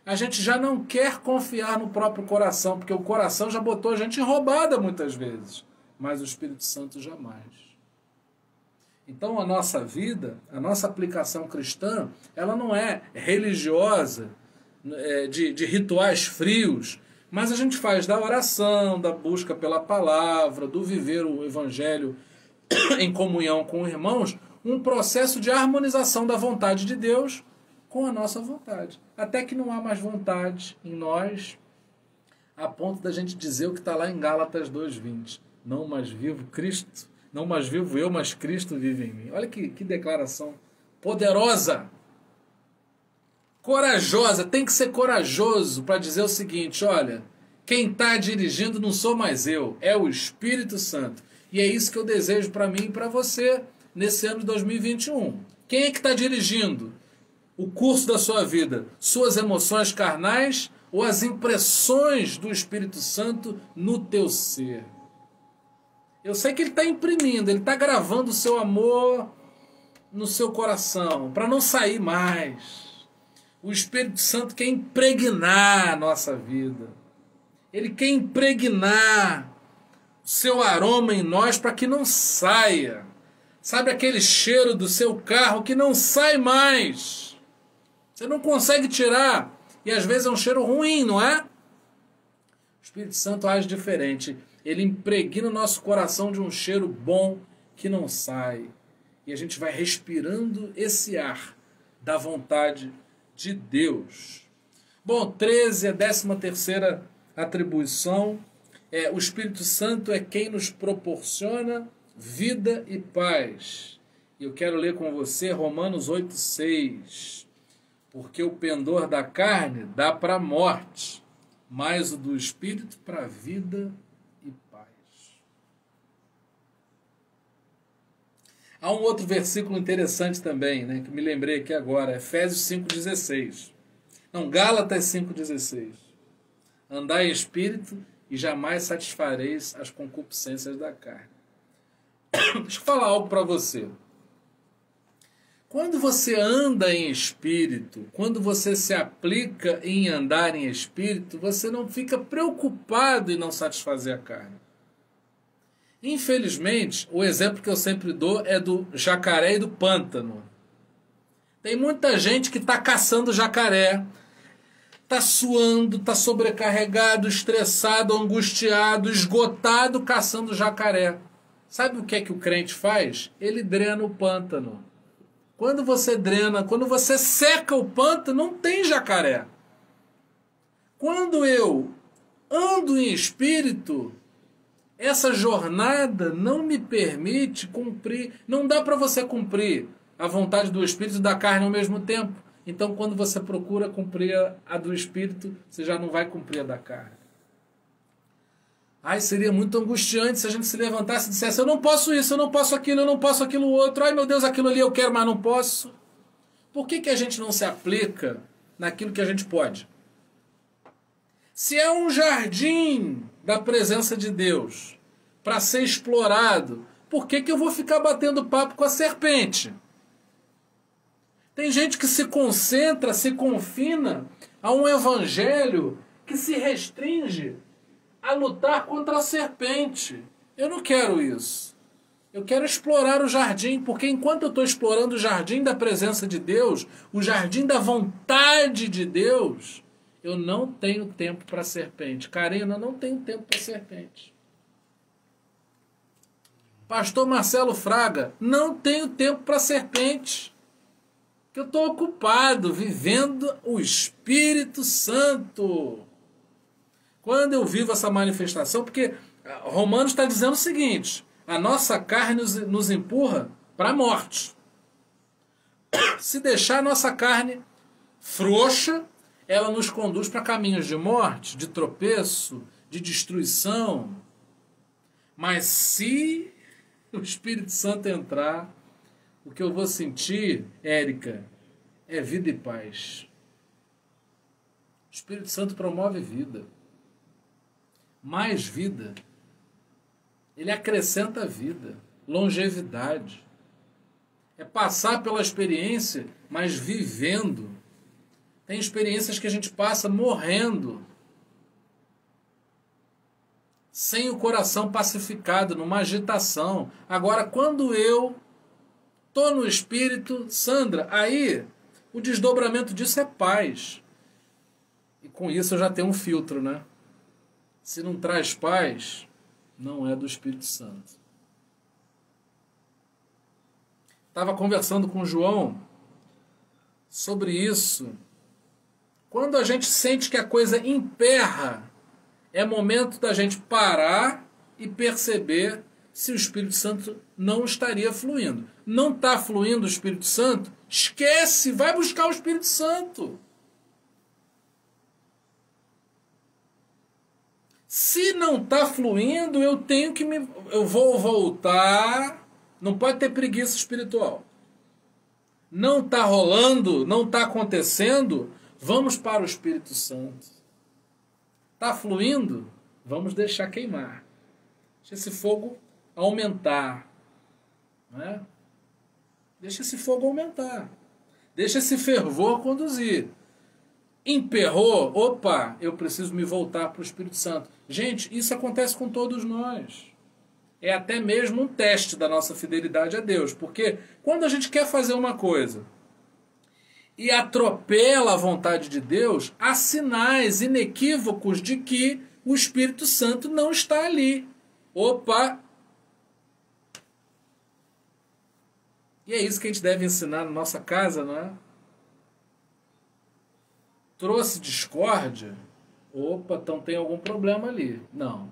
a gente já não quer confiar no próprio coração, porque o coração já botou a gente em roubada muitas vezes, mas o Espírito Santo jamais. Então a nossa vida, a nossa aplicação cristã, ela não é religiosa, de rituais frios, mas a gente faz da oração, da busca pela palavra, do viver o Evangelho em comunhão com irmãos, um processo de harmonização da vontade de Deus com a nossa vontade. Até que não há mais vontade em nós, a ponto da gente dizer o que está lá em Gálatas 2:20. Não mais vivo Cristo, não mais vivo eu, mas Cristo vive em mim. Olha que declaração poderosa, corajosa. Tem que ser corajoso para dizer o seguinte: olha, quem está dirigindo não sou mais eu, é o Espírito Santo. E é isso que eu desejo para mim e para você nesse ano de 2021. Quem é que está dirigindo o curso da sua vida? Suas emoções carnais ou as impressões do Espírito Santo no teu ser? Eu sei que ele está imprimindo, ele está gravando o seu amor no seu coração, para não sair mais. O Espírito Santo quer impregnar a nossa vida. Ele quer impregnar o seu aroma em nós para que não saia. Sabe aquele cheiro do seu carro que não sai mais? Você não consegue tirar. E às vezes é um cheiro ruim, não é? O Espírito Santo age diferente. Ele impregna o nosso coração de um cheiro bom que não sai. E a gente vai respirando esse ar da vontade de Deus. Bom, 13, a 13ª atribuição. O Espírito Santo é quem nos proporciona vida e paz. E eu quero ler com você Romanos 8:6. Porque o pendor da carne dá para a morte, mas o do Espírito para a vida e paz. Há um outro versículo interessante também, né, que me lembrei aqui agora, Efésios 5:16. Não, Gálatas 5:16. Andai em espírito e jamais satisfareis as concupiscências da carne. Deixa eu falar algo para você. Quando você anda em espírito, quando você se aplica em andar em espírito, você não fica preocupado em não satisfazer a carne. Infelizmente, o exemplo que eu sempre dou é do jacaré e do pântano. Tem muita gente que está caçando jacaré, está suando, está sobrecarregado, estressado, angustiado, esgotado, caçando jacaré. Sabe o que o crente faz? Ele drena o pântano. Quando você drena, quando você seca o pântano, não tem jacaré. Quando eu ando em espírito, essa jornada não me permite cumprir, não dá para você cumprir a vontade do espírito e da carne ao mesmo tempo. Então, quando você procura cumprir a do espírito, você já não vai cumprir a da carne. Ai, seria muito angustiante se a gente se levantasse e dissesse: eu não posso isso, eu não posso aquilo, eu não posso aquilo outro. Ai, meu Deus, aquilo ali eu quero, mas não posso. Por que a gente não se aplica naquilo que a gente pode? Se é um jardim da presença de Deus para ser explorado, por que eu vou ficar batendo papo com a serpente? Tem gente que se concentra, se confina a um evangelho que se restringe a lutar contra a serpente. Eu não quero isso. Eu quero explorar o jardim, porque enquanto eu estou explorando o jardim da presença de Deus, o jardim da vontade de Deus, eu não tenho tempo para a serpente. Karina, não tenho tempo para a serpente. Pastor Marcelo Fraga, não tenho tempo para a serpente. Que eu estou ocupado vivendo o Espírito Santo. Quando eu vivo essa manifestação, porque Romanos está dizendo o seguinte: a nossa carne nos empurra para a morte. Se deixar a nossa carne frouxa, ela nos conduz para caminhos de morte, de tropeço, de destruição. Mas se o Espírito Santo entrar, o que eu vou sentir, Érica, é vida e paz. O Espírito Santo promove vida. Mais vida. Ele acrescenta vida, longevidade. É passar pela experiência, mas vivendo. Tem experiências que a gente passa morrendo, sem o coração pacificado, numa agitação. Agora, quando eu estou no Espírito, Sandra, aí o desdobramento disso é paz. E com isso eu já tenho um filtro, né? Se não traz paz, não é do Espírito Santo. Estava conversando com o João sobre isso. Quando a gente sente que a coisa emperra, é momento da gente parar e perceber se o Espírito Santo não estaria fluindo. Não está fluindo o Espírito Santo? Esquece, vai buscar o Espírito Santo. Se não está fluindo, eu vou voltar. Não pode ter preguiça espiritual. Não está rolando, não está acontecendo, vamos para o Espírito Santo. Está fluindo? Vamos deixar queimar. Deixa esse fogo aumentar. Não é? Deixa esse fogo aumentar. Deixa esse fervor conduzir. Emperrou? Opa, eu preciso me voltar para o Espírito Santo. Gente, isso acontece com todos nós. É até mesmo um teste da nossa fidelidade a Deus. Porque quando a gente quer fazer uma coisa e atropela a vontade de Deus, há sinais inequívocos de que o Espírito Santo não está ali. Opa! E é isso que a gente deve ensinar na nossa casa, não é? Trouxe discórdia? Opa, então tem algum problema ali. Não.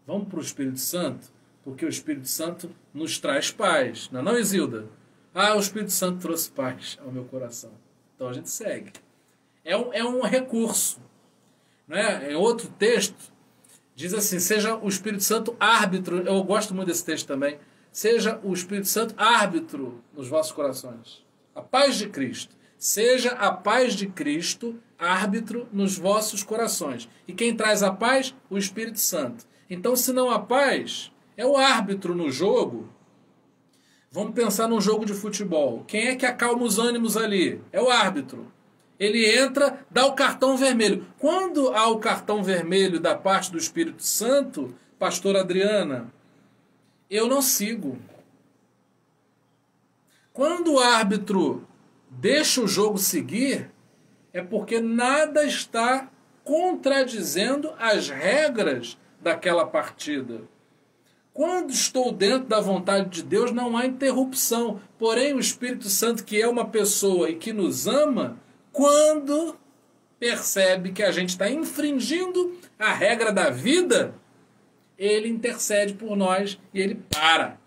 Vamos para o Espírito Santo, porque o Espírito Santo nos traz paz. Não é não, Isilda? Ah, o Espírito Santo trouxe paz ao meu coração. Então a gente segue. É um recurso. Não é? Em outro texto, diz assim, seja o Espírito Santo árbitro, eu gosto muito desse texto também, seja o Espírito Santo árbitro nos vossos corações. A paz de Cristo. Seja a paz de Cristo árbitro nos vossos corações. E quem traz a paz? O Espírito Santo. Então, se não há paz, é o árbitro no jogo. Vamos pensar num jogo de futebol. Quem é que acalma os ânimos ali? É o árbitro. Ele entra, dá o cartão vermelho. Quando há o cartão vermelho da parte do Espírito Santo, pastor Adriana, eu não sigo. Quando o árbitro deixa o jogo seguir, é porque nada está contradizendo as regras daquela partida. Quando estou dentro da vontade de Deus, não há interrupção. Porém, o Espírito Santo, que é uma pessoa e que nos ama, quando percebe que a gente está infringindo a regra da vida, ele intercede por nós e ele para.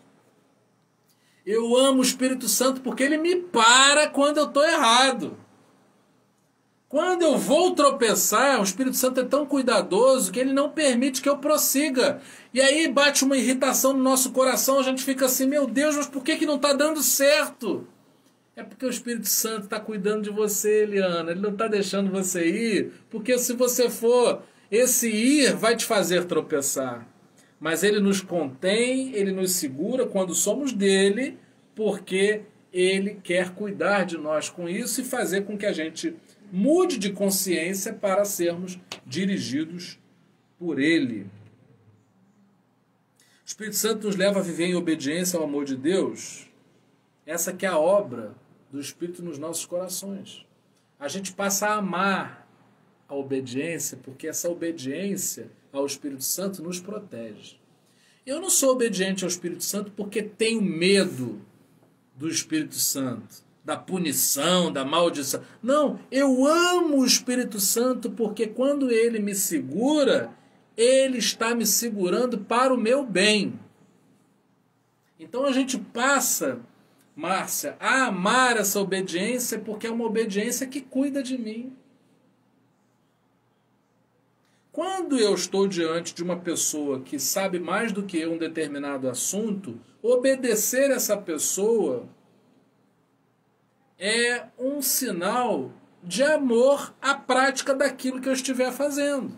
Eu amo o Espírito Santo porque ele me para quando eu estou errado. Quando eu vou tropeçar, o Espírito Santo é tão cuidadoso que ele não permite que eu prossiga. E aí bate uma irritação no nosso coração, a gente fica assim, meu Deus, mas por que não está dando certo? É porque o Espírito Santo está cuidando de você, Eliana. Ele não está deixando você ir, porque se você for, esse ir vai te fazer tropeçar. Mas ele nos contém, ele nos segura quando somos dele, porque ele quer cuidar de nós com isso e fazer com que a gente mude de consciência para sermos dirigidos por ele. O Espírito Santo nos leva a viver em obediência ao amor de Deus. Essa que é a obra do Espírito nos nossos corações. A gente passa a amar a obediência, porque essa obediência ao Espírito Santo nos protege. Eu não sou obediente ao Espírito Santo porque tenho medo do Espírito Santo, da punição, da maldição. Não, eu amo o Espírito Santo porque quando ele me segura, ele está me segurando para o meu bem. Então a gente passa, Márcia, a amar essa obediência porque é uma obediência que cuida de mim. Quando eu estou diante de uma pessoa que sabe mais do que eu um determinado assunto, obedecer essa pessoa é um sinal de amor à prática daquilo que eu estiver fazendo.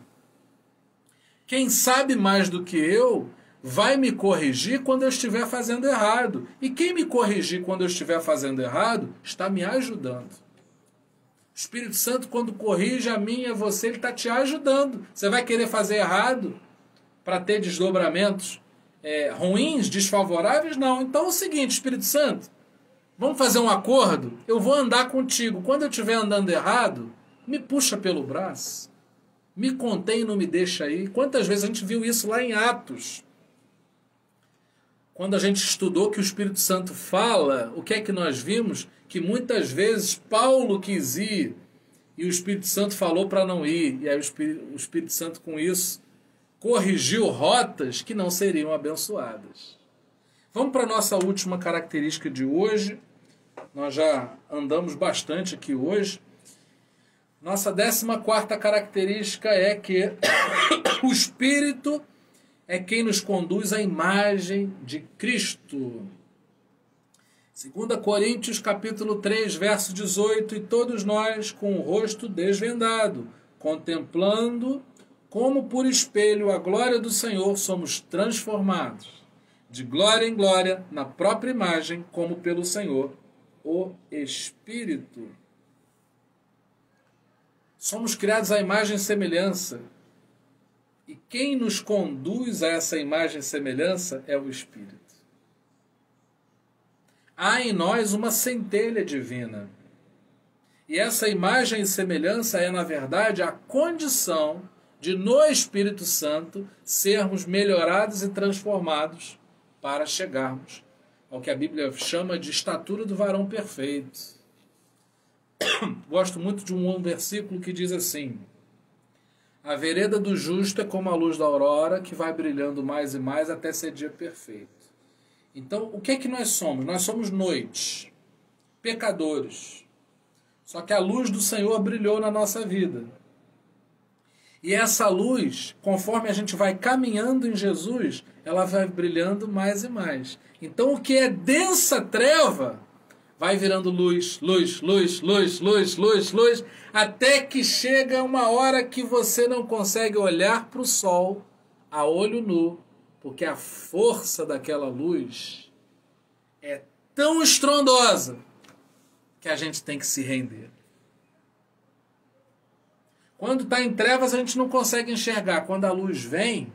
Quem sabe mais do que eu vai me corrigir quando eu estiver fazendo errado. E quem me corrigir quando eu estiver fazendo errado, está me ajudando. O Espírito Santo, quando corrige a mim e a você, ele está te ajudando. Você vai querer fazer errado para ter desdobramentos ruins, desfavoráveis? Não. Então é o seguinte, Espírito Santo, vamos fazer um acordo? Eu vou andar contigo. Quando eu estiver andando errado, me puxa pelo braço. Me contém e não me deixa aí. Quantas vezes a gente viu isso lá em Atos? Quando a gente estudou que o Espírito Santo fala, o que é que nós vimos? Que muitas vezes Paulo quis ir e o Espírito Santo falou para não ir. E aí o Espírito Santo com isso corrigiu rotas que não seriam abençoadas. Vamos para a nossa última característica de hoje. Nós já andamos bastante aqui hoje. Nossa 14ª característica é que o Espírito é quem nos conduz à imagem de Cristo. 2 Coríntios capítulo 3, verso 18, e todos nós com o rosto desvendado, contemplando como por espelho a glória do Senhor, somos transformados de glória em glória na própria imagem, como pelo Senhor, o Espírito. Somos criados à imagem e semelhança. E quem nos conduz a essa imagem e semelhança é o Espírito. Há em nós uma centelha divina. E essa imagem e semelhança é, na verdade, a condição de, no Espírito Santo, sermos melhorados e transformados para chegarmos ao que a Bíblia chama de estatura do varão perfeito. Gosto muito de um versículo que diz assim: a vereda do justo é como a luz da aurora, que vai brilhando mais e mais até ser dia perfeito. Então, o que é que nós somos? Nós somos noite, pecadores. Só que a luz do Senhor brilhou na nossa vida. E essa luz, conforme a gente vai caminhando em Jesus, ela vai brilhando mais e mais. Então, o que é densa treva vai virando luz, luz, luz, luz, luz, luz, luz, até que chega uma hora que você não consegue olhar para o sol a olho nu, porque a força daquela luz é tão estrondosa que a gente tem que se render. Quando está em trevas, a gente não consegue enxergar. Quando a luz vem,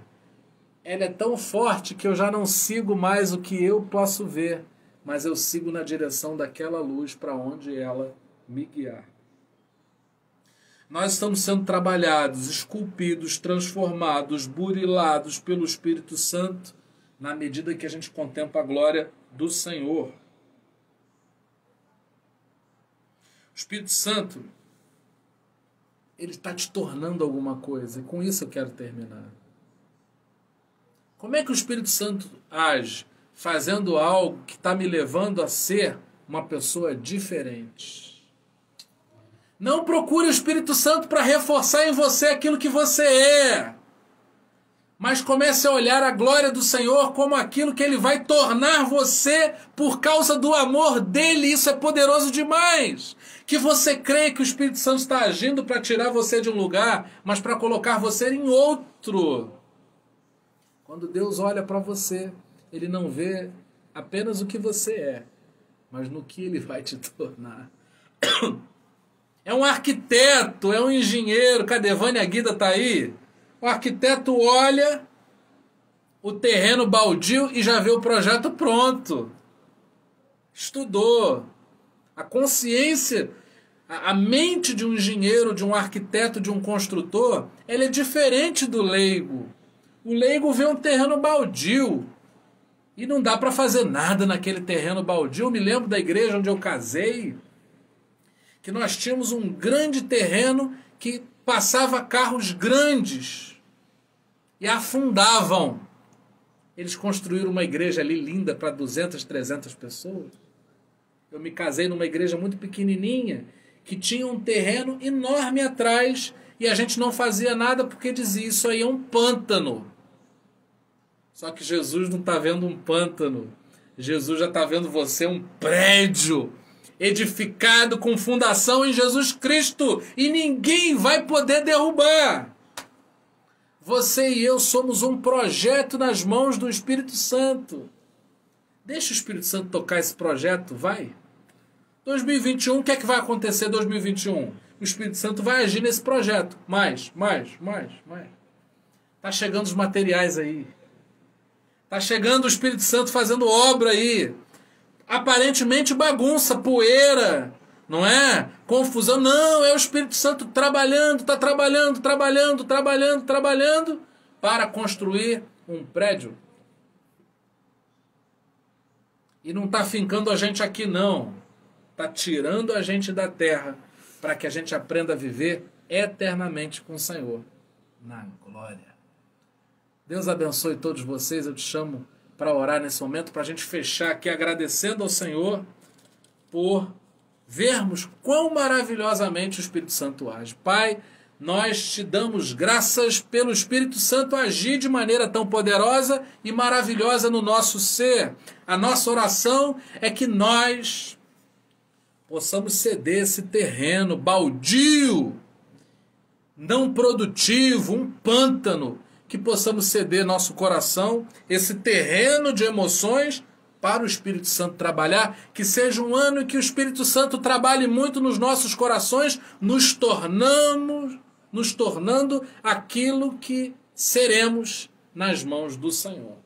ela é tão forte que eu já não sigo mais o que eu posso ver, mas eu sigo na direção daquela luz para onde ela me guiar. Nós estamos sendo trabalhados, esculpidos, transformados, burilados pelo Espírito Santo na medida que a gente contempla a glória do Senhor. O Espírito Santo, ele está te tornando alguma coisa, e com isso eu quero terminar. Como é que o Espírito Santo age? Fazendo algo que está me levando a ser uma pessoa diferente. Não procure o Espírito Santo para reforçar em você aquilo que você é. Mas comece a olhar a glória do Senhor como aquilo que Ele vai tornar você por causa do amor dEle. Isso é poderoso demais. Que você creia que o Espírito Santo está agindo para tirar você de um lugar, mas para colocar você em outro. Quando Deus olha para você, Ele não vê apenas o que você é, mas no que Ele vai te tornar. É um arquiteto, é um engenheiro. Cadê? Vânia Guida está aí? O arquiteto olha o terreno baldio e já vê o projeto pronto. Estudou. A consciência, a mente de um engenheiro, de um arquiteto, de um construtor, ela é diferente do leigo. O leigo vê um terreno baldio e não dá para fazer nada naquele terreno baldio. Eu me lembro da igreja onde eu casei, que nós tínhamos um grande terreno que passava carros grandes e afundavam. Eles construíram uma igreja ali linda para 200, 300 pessoas. Eu me casei numa igreja muito pequenininha, que tinha um terreno enorme atrás, e a gente não fazia nada porque dizia, isso aí é um pântano. Só que Jesus não está vendo um pântano. Jesus já está vendo você um prédio edificado com fundação em Jesus Cristo. E ninguém vai poder derrubar. Você e eu somos um projeto nas mãos do Espírito Santo. Deixa o Espírito Santo tocar esse projeto, vai. 2021, o que é que vai acontecer em 2021? O Espírito Santo vai agir nesse projeto. Mais. Está chegando os materiais aí. Está chegando o Espírito Santo fazendo obra aí. Aparentemente bagunça, poeira, não é? Confusão. Não, é o Espírito Santo trabalhando, está trabalhando para construir um prédio. E não está fincando a gente aqui, não. Está tirando a gente da terra para que a gente aprenda a viver eternamente com o Senhor. Na glória. Deus abençoe todos vocês. Eu te chamo para orar nesse momento, para a gente fechar aqui agradecendo ao Senhor por vermos quão maravilhosamente o Espírito Santo age. Pai, nós te damos graças pelo Espírito Santo agir de maneira tão poderosa e maravilhosa no nosso ser. A nossa oração é que nós possamos ceder esse terreno baldio, não produtivo, um pântano, que possamos ceder nosso coração, esse terreno de emoções, para o Espírito Santo trabalhar, que seja um ano em que o Espírito Santo trabalhe muito nos nossos corações, nos tornando aquilo que seremos nas mãos do Senhor.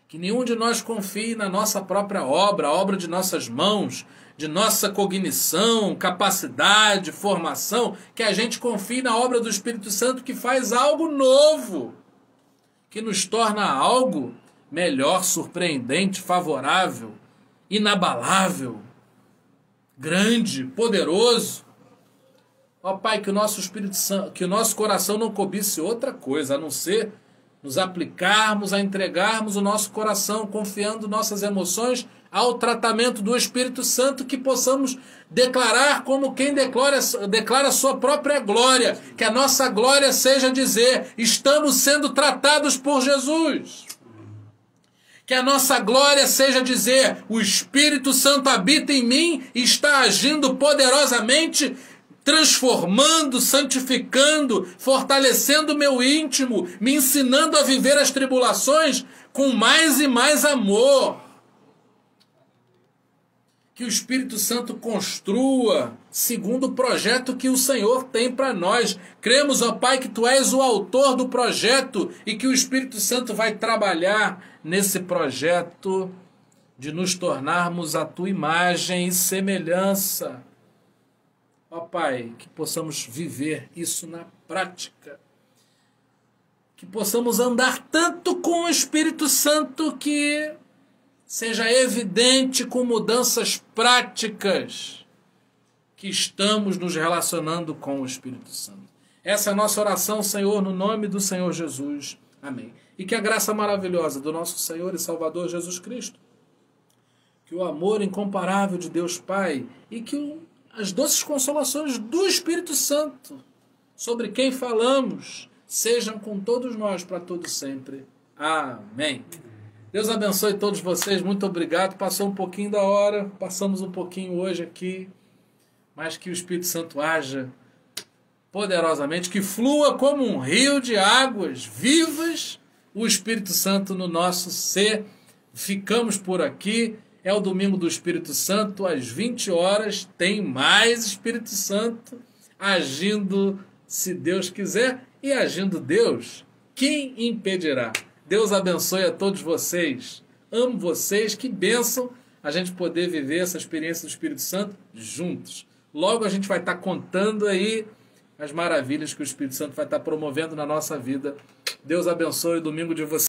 Que nenhum de nós confie na nossa própria obra, a obra de nossas mãos, de nossa cognição, capacidade, formação, que a gente confie na obra do Espírito Santo que faz algo novo, que nos torna algo melhor, surpreendente, favorável, inabalável, grande, poderoso. Ó Pai, que o nosso Espírito Santo, que o nosso coração não cobice outra coisa, a não ser nos aplicarmos, a entregarmos o nosso coração, confiando nossas emoções ao tratamento do Espírito Santo, que possamos declarar como quem declara a sua própria glória, que a nossa glória seja dizer, estamos sendo tratados por Jesus. Que a nossa glória seja dizer, o Espírito Santo habita em mim e está agindo poderosamente, transformando, santificando, fortalecendo o meu íntimo, me ensinando a viver as tribulações com mais e mais amor. Que o Espírito Santo construa segundo o projeto que o Senhor tem para nós. Cremos, ó Pai, que Tu és o autor do projeto e que o Espírito Santo vai trabalhar nesse projeto de nos tornarmos a Tua imagem e semelhança. Ó Pai, que possamos viver isso na prática. Que possamos andar tanto com o Espírito Santo que seja evidente com mudanças práticas que estamos nos relacionando com o Espírito Santo. Essa é a nossa oração, Senhor, no nome do Senhor Jesus. Amém. E que a graça maravilhosa do nosso Senhor e Salvador Jesus Cristo, que o amor incomparável de Deus Pai e que as doces consolações do Espírito Santo, sobre quem falamos, sejam com todos nós para todo sempre. Amém. Deus abençoe todos vocês, muito obrigado. Passou um pouquinho da hora, passamos um pouquinho hoje aqui, mas que o Espírito Santo haja poderosamente, que flua como um rio de águas vivas o Espírito Santo no nosso ser. Ficamos por aqui, é o domingo do Espírito Santo, às 20 horas, tem mais Espírito Santo agindo, se Deus quiser, e agindo Deus, quem impedirá? Deus abençoe a todos vocês. Amo vocês. Que bênção a gente poder viver essa experiência do Espírito Santo juntos. Logo a gente vai estar contando aí as maravilhas que o Espírito Santo vai estar promovendo na nossa vida. Deus abençoe o domingo de vocês.